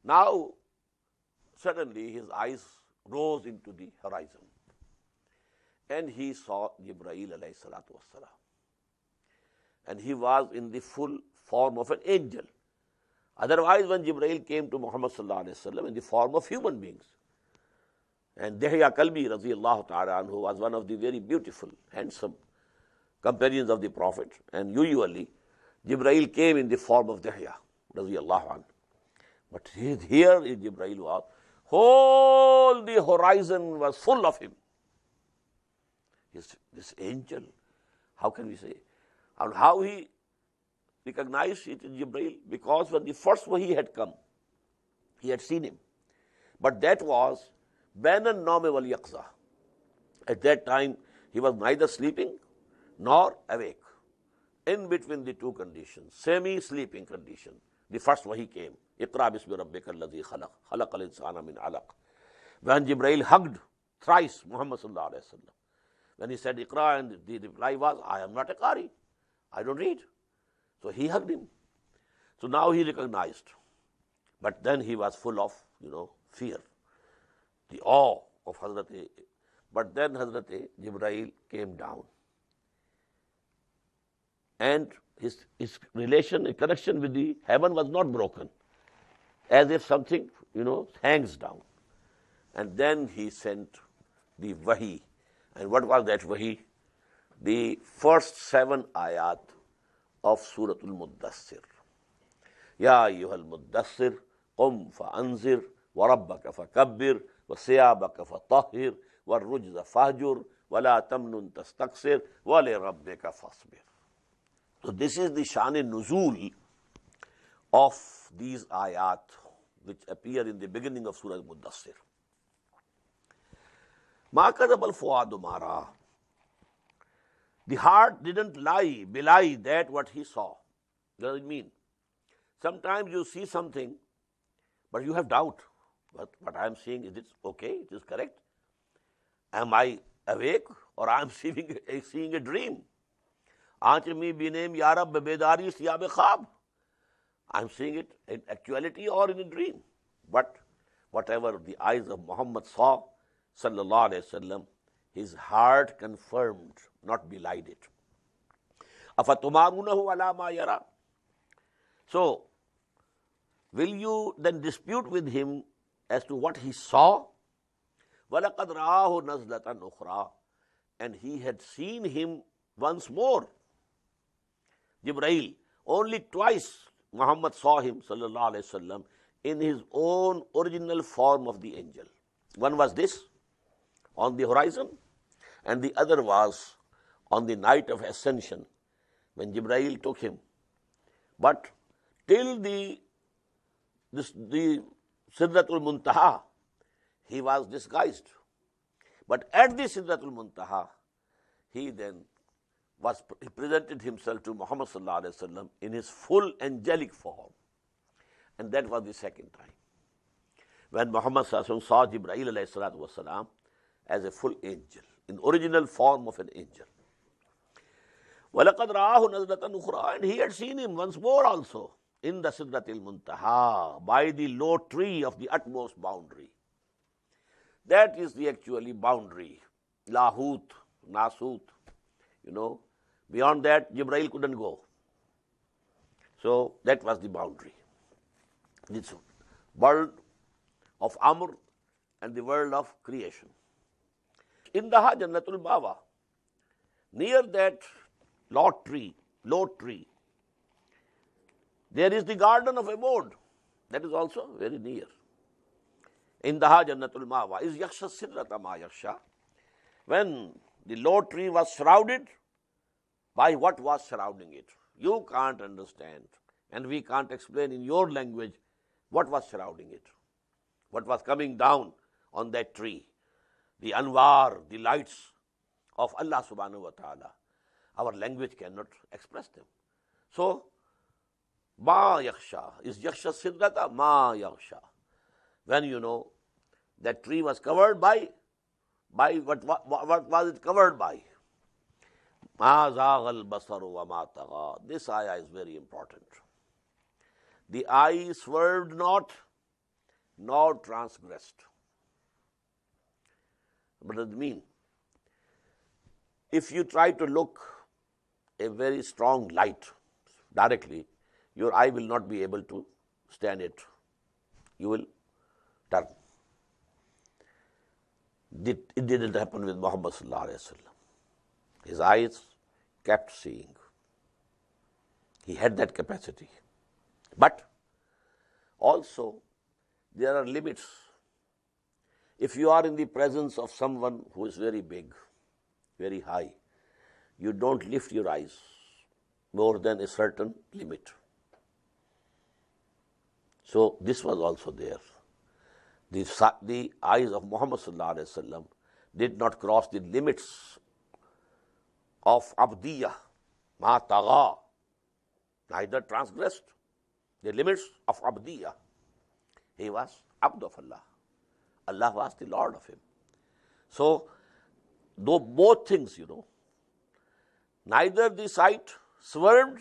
Now, suddenly his eyes rose into the horizon. And he saw Jibreel alayhi salatu wassalam. And he was in the full form of an angel. Otherwise, when Jibreel came to Muhammad sallallahu alayhi wasallam in the form of human beings. And Dihya Kalbi radiyallahu ta'ala anhu was one of the very beautiful, handsome companions of the Prophet. And usually, Jibreel came in the form of Dihya radiyallahu anhu. But here Jibreel was, whole the horizon was full of him. This angel, how can we say? And how he recognized it in Jibreel? Because when the first wahi had come, he had seen him. But that was Bayan Nawm wal Yaqza. At that time, he was neither sleeping nor awake. In between the two conditions, semi-sleeping condition. The first wahi came. Iqra bismi rabbika alladhi khalaq. Khalaqal insana min alaq. When Jibreel hugged thrice Muhammad sallallahu alaihi wasallam. When he said Iqra, and the reply was, I am not a Qari. I don't read. So he hugged him. So now he recognized. But then he was full of, fear. The awe of Hazrat. But then Hazrat Jibreel came down. And his connection with the heaven was not broken. As if something, hangs down. And then he sent the wahi. And what was that wahi? The first 7 ayat of Surah Al-Muddassir. Ya ayyuhal muddassir, qum fa'anzir, wa rabbaka fakabbir, wa siyabaka fatahhir, wa rujza fahjur, wa la tamnun tastaqsir, wa li rabbika fasbir. So this is the Shan-e-Nuzul of these ayat which appear in the beginning of Surah Al-Muddassir. Ma kadhaba al-fuadu ma ra'a. The heart didn't belie that what he saw. What does it mean? Sometimes you see something, but you have doubt. But what I am seeing, is it okay? It is correct? Am I awake, or I am seeing a dream? Aanchmi binem yarab bedari siyab khab. I am seeing it in actuality or in a dream. But whatever the eyes of Muhammad saw, sallallahu alaihi wasallam, his heart confirmed, not belied it. أَفَتُمَارُونَهُ عَلَى مَا يَرَى. So, will you then dispute with him as to what he saw? وَلَقَدْ رَآهُ نَزْلَةً أُخْرَى. And he had seen him once more. Jibreel, only twice Muhammad saw him sallallahu alayhi wasallam in his own original form of the angel. One was this, on the horizon, and the other was on the night of ascension, when Jibreel took him. But till the Sidratul Muntaha, he was disguised. But at the Sidratul Muntaha, he presented himself to Muhammad sallallahu alaihi wasallam in his full angelic form. And that was the second time, when Muhammad sallallahu alaihi wasallam saw Jibreel alayhi salatu wasalam as a full angel, in original form of an angel. وَلَقَدْ رَآهُ نَزْلَةً أُخْرَى. And he had seen him once more also in the Sidratil Muntaha, by the low tree of the utmost boundary. That is the actually boundary. Lahut, Nasut, beyond that Jibreel couldn't go. So that was the boundary. This world of Amr and the world of creation. Indaha Jannatul Bawa, near that low tree, there is the garden of abode. That is also very near. Indaha Jannatul Bawa is yaksha sidrata ma yaksha. When the low tree was shrouded by what was surrounding it. You can't understand, and we can't explain in your language what was surrounding it, what was coming down on that tree. The anwar, the lights of Allah subhanahu wa ta'ala. Our language cannot express them. So, ma yaksha is yaksha sidrata ma yaksha. When that tree was covered by what was it covered by? Ma zaghal basaru wa ma tagha. This ayah is very important. The eye swerved not, nor transgressed. What does it mean? If you try to look a very strong light directly, your eye will not be able to stand it. You will turn. It didn't happen with Muhammad sallallahu alaihi wasallam. His eyes kept seeing. He had that capacity. But also, there are limits. If you are in the presence of someone who is very big, very high, you don't lift your eyes more than a certain limit. So this was also there. The eyes of Muhammad sallallahu alaihi wasallam did not cross the limits of abdiyah, ma tagha, neither transgressed the limits of abdiyah. He was abd of Allah. Allah was the Lord of him. So, though both things, neither the sight swerved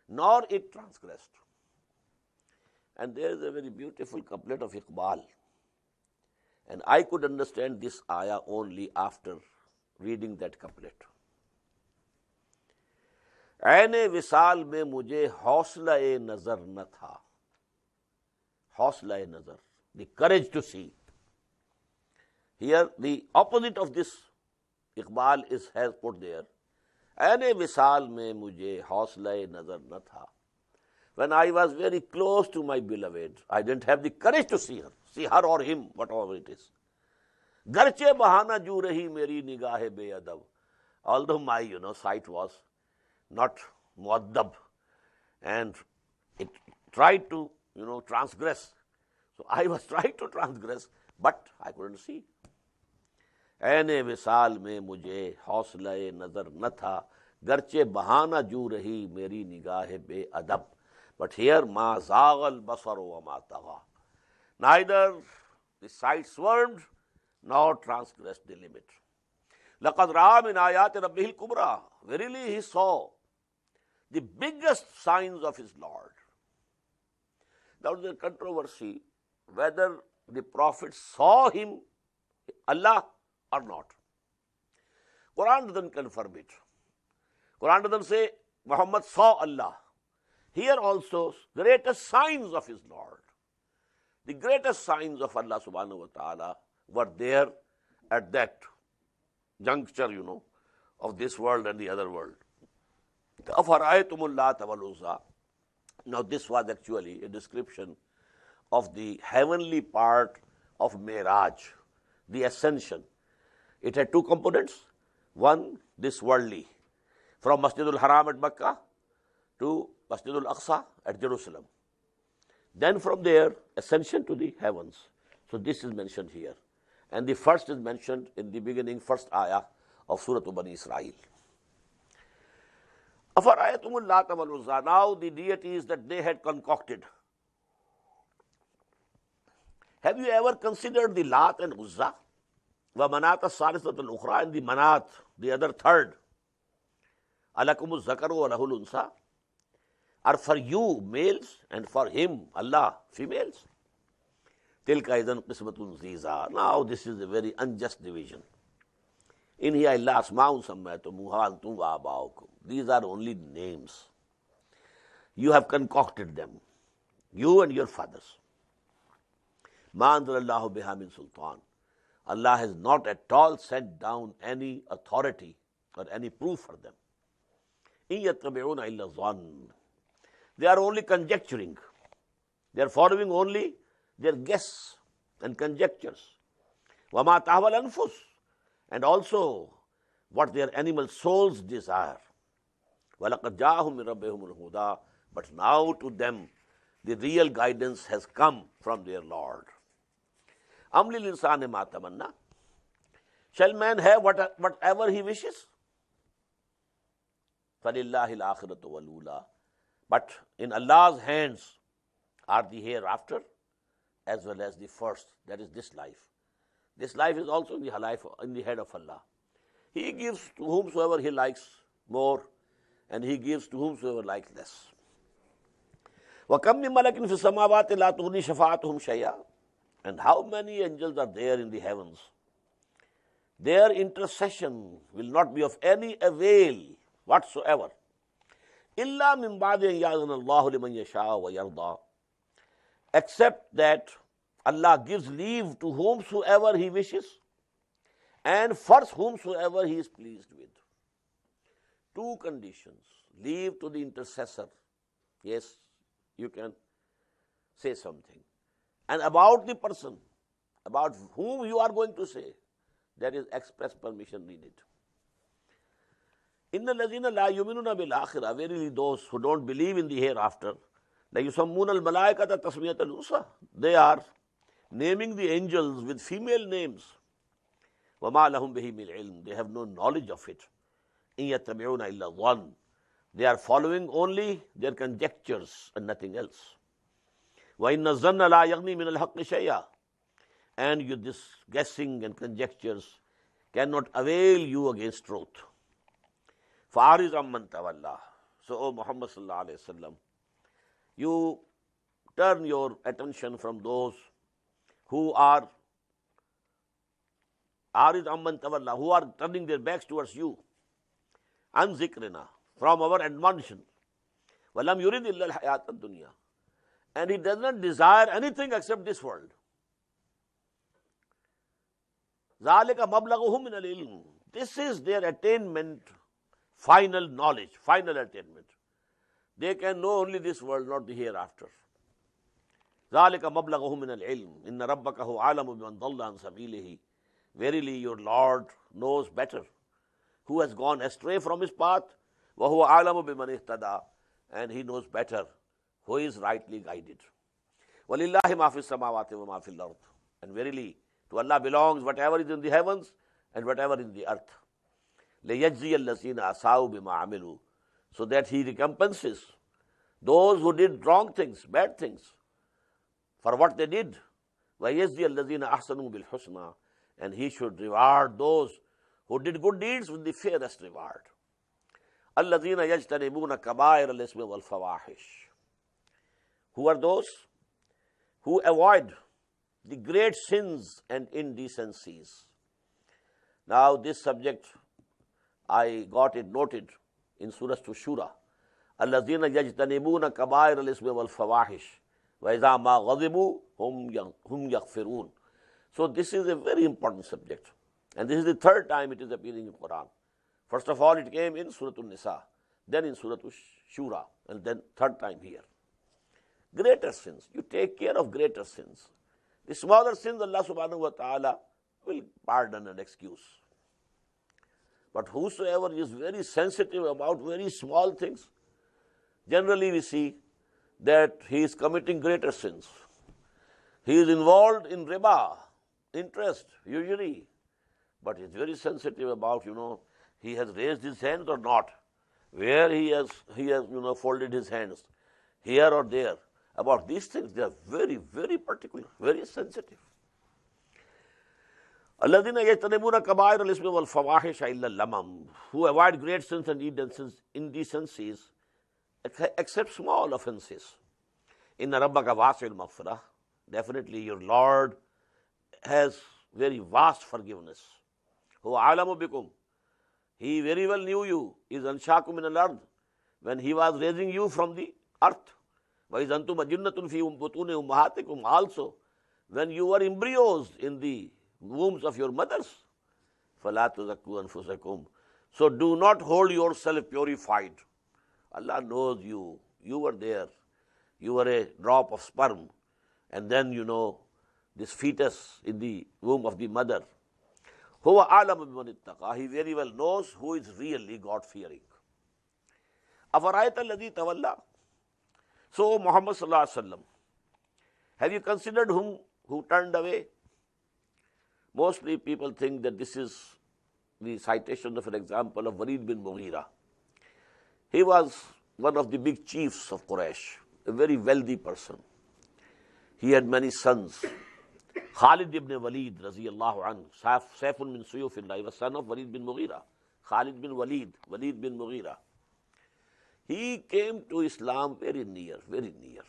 nor it transgressed. And there is a very beautiful couplet of Iqbal. And I could understand this ayah only after reading that couplet. ऐने विसाल में मुझे हौसला-ए नजर न था. हौसला-ए नजर, the courage to see. Here the opposite of this Iqbal has put there. ऐने विसाल में मुझे हौसला-ए नजर न था. When I was very close to my beloved, I didn't have the courage to see her or him, whatever it is. Garche bahana ju rahi meri nigahe beadab. Although my sight was not muaddab, and it tried to transgress. So I was trying to transgress, but I couldn't see. ऐने विसाल में मुझे हौसला-ए नजर न था, गर्चे बहाना जू रही मेरी निगाह बे अदब. But here, ma zaghal basaru wa ma tagha. Neither the sight swerved nor transgressed the limit. لَقَدْ رَآ مِنْ آيَاتِ رَبِّهِ الْكُبْرَى. Verily he saw the biggest signs of his Lord. Now there is a controversy whether the Prophet saw him, Allah, or not. Quran doesn't confirm it. Quran doesn't say Muhammad saw Allah. Here also, greatest signs of his Lord. The greatest signs of Allah subhanahu wa ta'ala were there at that juncture, of this world and the other world. Now this was actually a description of the heavenly part of Miraj, the ascension. It had two components. One, this worldly, from Masjidul Haram at Makkah to Masjidul Aqsa at Jerusalem. Then from there, ascension to the heavens. So this is mentioned here. And the first is mentioned in the beginning, first ayah of Surah Bani Israel. Now the deities that they had concocted. Have you ever considered the Lat and Uzza? Wa Manat as-Salisat al-Ukhra, and the Manat, the other third. Alakumuz zakaru wa lahul unsa, are for you males and for him, Allah, females. Tilka idan qismatun ziza. Now this is a very unjust division. In hiya illa asma'un sammaytumuha antum wa aba'ukum. These are only names. You have concocted them, you and your fathers. Ma anzalallahu biha min sultan. Allah has not at all sent down any authority or any proof for them. In yattabi'una illa zann. They are only conjecturing. They are following only their guess and conjectures. وَمَا تَهْوَى الْأَنفُسُ, and also what their animal souls desire. وَلَقَدْ جَاءَهُم مِّن رَبِّهِمُ الْهُدَى, but now to them the real guidance has come from their Lord. أَمْ لِلْإِنسَانِ مَا تَمَنَّى, shall man have whatever he wishes? فَلِلَّهِ الْآخِرَةُ وَالْأُولَى, but in Allah's hands are the hereafter as well as the first, that is this life. This life is also in the head of Allah. He gives to whomsoever He likes more, and He gives to whomsoever likes less. وَكَمْ مِن مَلَكٍ فِي السَّمَاوَاتِ لَا تُغْنِي شَفَاعَتُهُمْ شَيْئًا, and how many angels are there in the heavens? Their intercession will not be of any avail whatsoever. إِلَّا مِن بَعْدِ أَن يَأْذَنَ اللَّهُ لِمَن يَشَاءُ وَيَرْضَى, except that Allah gives leave to whomsoever He wishes and first whomsoever He is pleased with. Two conditions. Leave to the intercessor. Yes, you can say something. And about the person, about whom you are going to say, there is express permission needed. إِنَّ الَّذِينَ لَا يُؤْمِنُونَ بِالْآخِرَةِ, verily those who don't believe in the hereafter, لَيُسَمُّونَ الْمَلَائِكَةَ تَسْمِيَةَ الْأُنثَى, they are naming the angels with female names. وَمَا لَهُمْ بِهِ مِنْ عِلْمٍ, they have no knowledge of it. إِن يَتَّبِعُونَ إِلَّا الظَّنَّ, they are following only their conjectures and nothing else. وَإِنَّ الظَّنَّ لَا يَغْنِي مِنَ الْحَقِّ شَيْئًا, and you, this guessing and conjectures cannot avail you against truth. فَأَعْرِضْ عَمَّنْ تَوَلَّى, so O Muhammad sallallahu alayhi wa sallam, you turn your attention from those who are arid amman tawalla, who are turning their backs towards you, an zikrina, from our admonition. Walam yurid illa al-hayat ad-dunya, and he does not desire anything except this world. Zalika mablaghuhum min al-ilm, this is their attainment, final knowledge, final attainment. They can know only this world, not the hereafter. ذَلِكَ مَبْلَغُهُ مِنَ الْعِلْمِ إِنَّ رَبَّكَ هُوَ عَالَمُ بِمَنْ ضَلَّ عَنْ سَبِيلِهِ, verily your Lord knows better who has gone astray from His path. وَهُوَ عَالَمُ بِمَنْ اهْتَدَى, and He knows better who is rightly guided. وَلِلَّهِ مَا فِي السَّمَاوَاتِ وَمَا فِي الْأَرْضِ, and verily to Allah belongs whatever is in the heavens and whatever in the earth. لِيَجْزِيَ الَّذِينَ أَسَاءُوا بِمَا عَمِلُوا, so that He recompenses those who did wrong things, bad things, for what they did. وَيَجْزِيَ الَّذِينَ أَحْسَنُوا بِالْحُسْنَى, and He should reward those who did good deeds with the fairest reward. الَّذِينَ يَجْتَنِبُونَ كَبَائِرَ الْإِثْمِ وَالْفَوَاحِشِ, who are those who avoid the great sins and indecencies. Now this subject, I got it noted in Surah Shura, الَّذِينَ يَجْتَنِبُونَ كَبَائِرَ الْإِثْمِ وَالْفَوَاحِشِ وَإِذَا مَا غَضِبُوا هُمْ يَغْفِرُونَ. So this is a very important subject. And this is the third time it is appearing in Quran. First of all, it came in Surah An-Nisa, then in Surah Shura, and then third time here. Greater sins. You take care of greater sins. The smaller sins, Allah subhanahu wa ta'ala will pardon and excuse. But whosoever is very sensitive about very small things, generally we see that he is committing greater sins. He is involved in riba, interest, usually, but he is very sensitive about, he has raised his hands or not, where he has folded his hands, here or there. About these things, they are very, very particular, very sensitive. الَّذِينَ يَجْتَنِبُونَ كَبَائِرَ الْإِثْمِ وَالْفَوَاحِشَ إِلَّا اللَّمَمَ, who avoid great sins and indecencies, except small offenses. إِنَّ رَبَّكَ وَاسِعُ الْمَغْفِرَةِ, definitely your Lord has very vast forgiveness. هُوَ أَعْلَمُ بِكُمْ, he very well knew you. إِذْ أَنْشَأَكُم مِّنَ الْأَرْضِ, when he was raising you from the earth. وَإِذْ أَنْتُمْ أَجِنَّةٌ فِي بُطُونِ أُمَّهَاتِكُمْ, also when you were embryos in the wombs of your mothers. فَلَا تُزَكُّوا أَنفُسَكُمْ, so do not hold yourself purified. Allah knows you. You were there. You were a drop of sperm. And then, this fetus in the womb of the mother. هُوَ أَعْلَمُ بِمَنِ اتَّقَى, he very well knows who is really God-fearing. أَفَرَأَيْتَ الَّذِي تَوَلَّى, so Muhammad sallallahu alaihi wasallam, have you considered who turned away? Mostly people think that this is the citation of an example of Walid bin Mughira. He was one of the big chiefs of Quraysh, a very wealthy person. He had many sons. Khalid ibn Walid, raziyallahu anhu, Saifun min Suyufillah, he was son of Walid bin Mughira. Khalid bin Walid bin Mughira. He came to Islam very near, very near.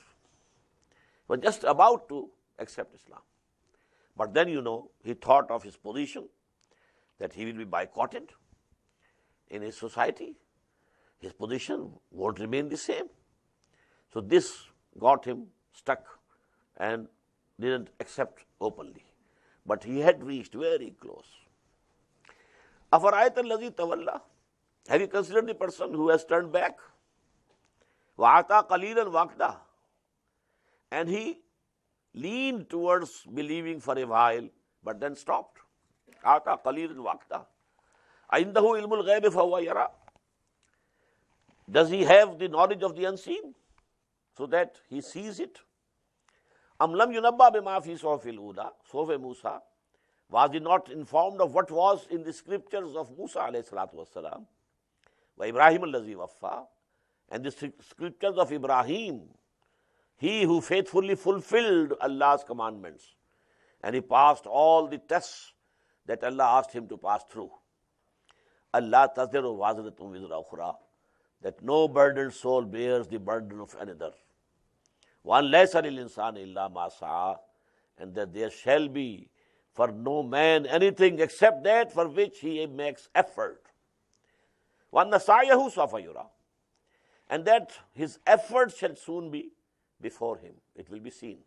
Was just about to accept Islam. But then, he thought of his position, that he will be boycotted in his society. His position won't remain the same. So this got him stuck and didn't accept openly. But he had reached very close. أَفَرَأَيْتَ الَّذِي تَوَلَّى, have you considered the person who has turned back? وَعَطَى قَلِيلًا وَأَكْدَى, and he leaned towards believing for a while, but then stopped. عَطَى قَلِيلًا وَأَكْدَى عِنْدَهُ عِلْمُ الْغَيْبِ فَهُوَ يَرَى, does he have the knowledge of the unseen so that he sees it? أَمْ لَمْ يُنَبَّأْ بِمَا فِي صُحُفِ الْأُولَى, Suhuf Musa, was he not informed of what was in the scriptures of Musa alayhi salatu wassalam, وَإِبْرَاهِيمَ الَّذِي وَفَّى, and the scriptures of Ibrahim, he who faithfully fulfilled Allah's commandments, and he passed all the tests that Allah asked him to pass through. Allah taziru waziratun wizra ukhra, that no burdened soul bears the burden of another. One laysa lil insani illa ma sa'a, and that there shall be for no man anything except that for which he makes effort. One nasayahu safa yura, and that his efforts shall soon be before him, it will be seen.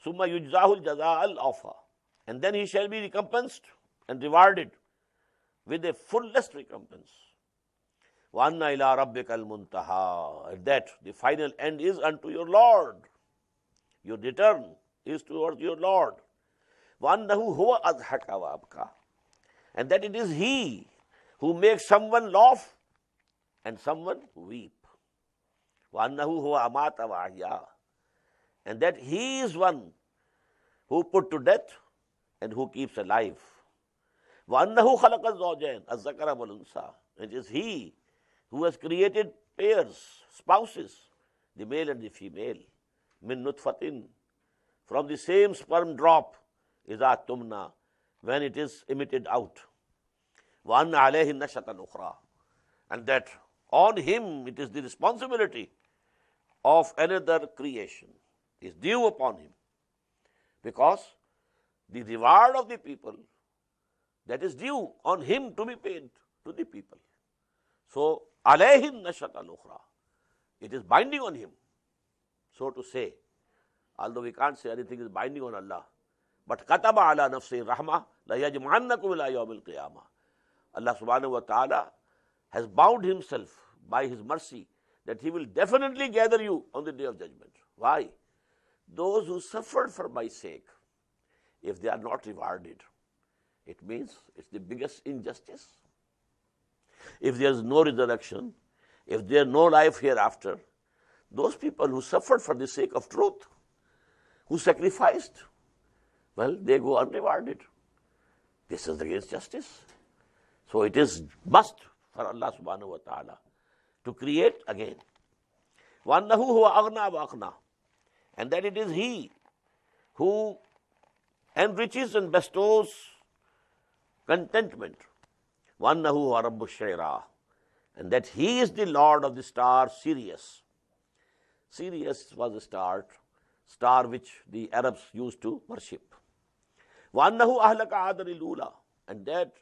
Summa yujzahul jaza al awfa, and then he shall be recompensed and rewarded with a fullest recompense. Wa anna ila rabbikal muntaha, and that the final end is unto your Lord. Your return is towards your Lord. Wa annahu huwa adhaka wa abka, and that it is He who makes someone laugh and someone weep. Wa annahu huwa amata wa ahya, and that He is one who put to death and who keeps alive. Wa annahu khalaqa az-zawjayn az-zakara wal unsa, it is He who has created pairs, spouses, the male and the female. Min nutfatin, from the same sperm drop, iza tumna, when it is emitted out. Wa anna alayhi nashatan ukhra, and that on him it is the responsibility of another creation is due upon him, because the reward of the people, that is due on him to be paid to the people. So عَلَيْهِ النَّشَةَ الْأُخْرَى. It is binding on him, so to say. Although we can't say anything is binding on Allah. But كَتَبَ عَلَى نَفْسِهِ الرَّحْمَةِ لَيَجْمَعَنَّكُمْ إِلَىٰ يَوْمِ الْقِيَامَةِ. Allah subhanahu wa ta'ala has bound himself by his mercy that he will definitely gather you on the day of judgment. Why? Those who suffered for my sake, if they are not rewarded, it means it's the biggest injustice. If there is no resurrection, if there is no life hereafter, those people who suffered for the sake of truth, who sacrificed, well, they go unrewarded. This is against justice. So it is must for Allah subhanahu wa ta'ala to create again. وَأَنَّهُ هُوَ أَغْنَى وَأَقْنَى. And that it is He who enriches and bestows contentment. وَأَنَّهُ هُوَ رَبُّ الشِّعْرَى. And that He is the Lord of the star Sirius. Sirius was a star which the Arabs used to worship. وَأَنَّهُ أَهْلَكَ عَادًا الْأُولَى. And that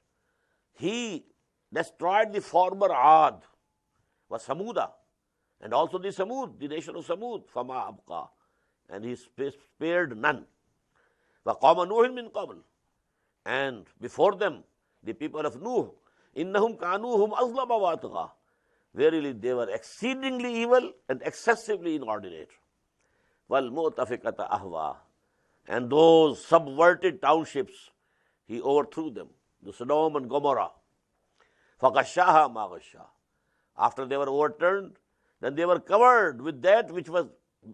He destroyed the former Ad, was Samuda, and also the Samud, the nation of Samud, فَمَا أَبْقَى. And He spared none. وَقَوْمَ نُوحٍ مِّن قَبْلِ. And before them, the people of Nuh, إِنَّهُمْ كَانُوا هُمْ أَظْلَمَ وَأَطْغَى. Verily they were exceedingly evil and excessively inordinate. وَالْمُؤْتَفِقَةَ أَهْوَى. And those subverted townships, He overthrew them, the Sodom and Gomorrah. فَغَشَّاهَا مَا غَشَّا. After they were overturned, then they were covered with that with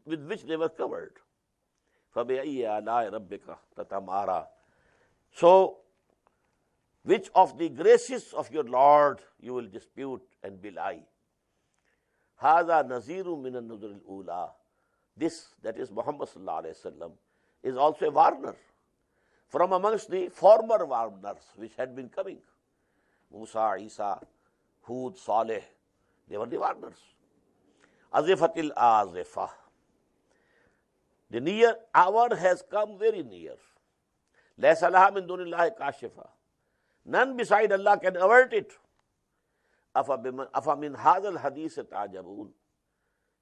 which they were covered. فَبِأَيِّ آلَاءِ رَبِّكَ تَتَمَارَى. So, which of the graces of your Lord you will dispute and belie? هَذَا نَذِيرٌ مِّنَ النُّذُرِ الْأُولَى. This, that is Muhammad sallallahu alayhi wa sallam, is also a warner from amongst the former warners which had been coming. Musa, Isa, Hud, Saleh, they were the warners. Azifatil Azifah. The near hour has come very near. Laysa laha min dunillahi kashifa. None beside Allah can avert it. Afa min hadhal hadith ta'jabun.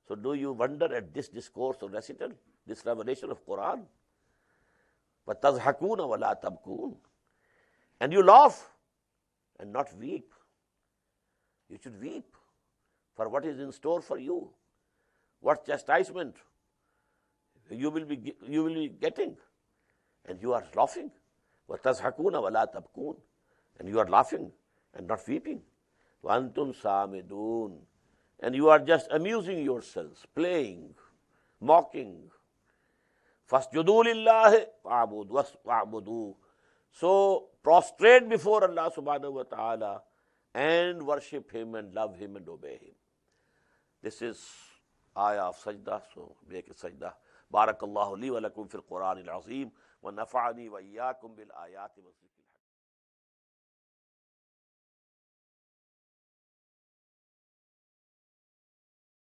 So do you wonder at this discourse or recital, this revelation of Quran? وَتَضْحَكُونَ وَلَا تَبْكُونَ. And you laugh and not weep. You should weep for what is in store for you. What chastisement you will be getting. And you are laughing. وَتَضْحَكُونَ وَلَا تَبْكُونَ. And you are laughing and not weeping. وَأَنْتُمْ سَامِدُونَ. And you are just amusing yourselves, playing, mocking. فَاسْجُدُوا لِلَّهِ وَاعْبُدُوا. So prostrate before Allah subhanahu wa ta'ala and worship Him and love Him and obey Him. This is ayah of sajda, so make a sajda. Barakallahu li wa lakum fil Quran al-Azim wa nafa'ani wa iyyakum bil ayati wa zikri.